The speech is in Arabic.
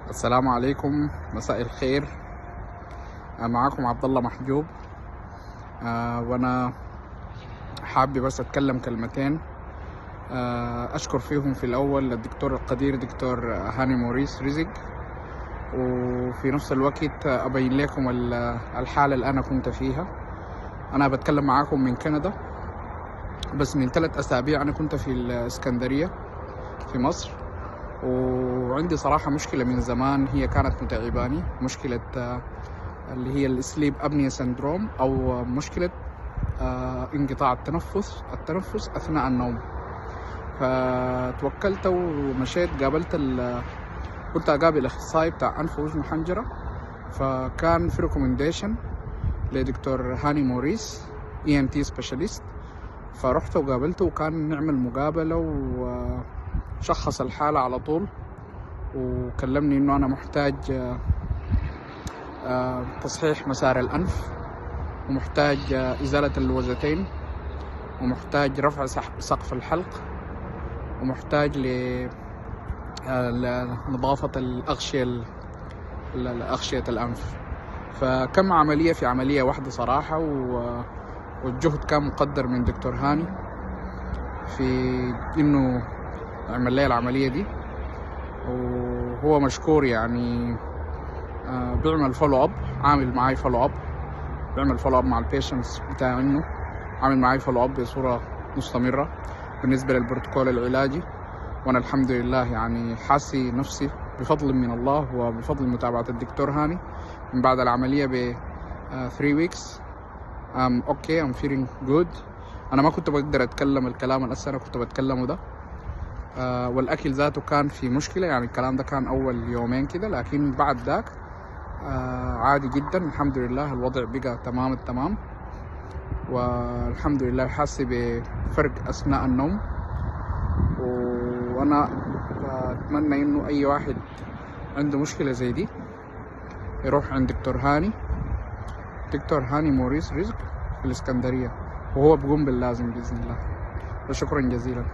السلام عليكم، مساء الخير. معاكم عبد الله محجوب. وانا حابب بس اتكلم كلمتين. اشكر فيهم في الاول الدكتور القدير دكتور هاني موريس رزق، وفي نفس الوقت ابين لكم الحالة اللي انا كنت فيها. انا بتكلم معاكم من كندا، بس من 3 أسابيع انا كنت في الاسكندرية في مصر، وعندي صراحة مشكلة من زمان هي كانت متعباني، مشكلة اللي هي السليب أبنية سندروم، أو مشكلة انقطاع التنفس أثناء النوم. فتوكلت ومشيت قابلت كنت أقابل أخصائي بتاع أنف وأذن وحنجرة، فكان في ريكومنديشن لدكتور هاني موريس ENT سبيشاليست. فرحت وقابلته وكان نعمل مقابلة وشخص الحالة على طول، وكلمني إنه أنا محتاج تصحيح مسار الأنف، ومحتاج إزالة اللوزتين، ومحتاج رفع سقف الحلق، ومحتاج لنظافة أغشية الأنف. فكم عملية في عملية واحدة صراحة، والجهد كان مقدر من دكتور هاني في إنه عمل لي العملية دي، وهو مشكور يعني. بيعمل فولو اب، عامل معاي فولو اب، بيعمل فولو اب مع البيشنتس بتاعه، انه عامل معاي فولو اب بصورة مستمرة بالنسبة للبروتوكول العلاجي. وانا الحمد لله يعني حاسي نفسي بفضل من الله وبفضل متابعة الدكتور هاني من بعد العملية ب 3 weeks. I'm feeling good. انا ما كنت بقدر اتكلم الكلام اللي انا كنت بتكلمه ده، والاكل ذاته كان في مشكلة، يعني الكلام ده كان اول يومين كده، لكن بعد ذاك عادي جدا الحمد لله. الوضع بقى تمام التمام، والحمد لله حاسس بفرق اثناء النوم. وانا اتمنى انه اي واحد عنده مشكلة زي دي يروح عند دكتور هاني موريس رزق في الاسكندرية، وهو بيقوم باللازم بإذن الله. وشكرا جزيلا.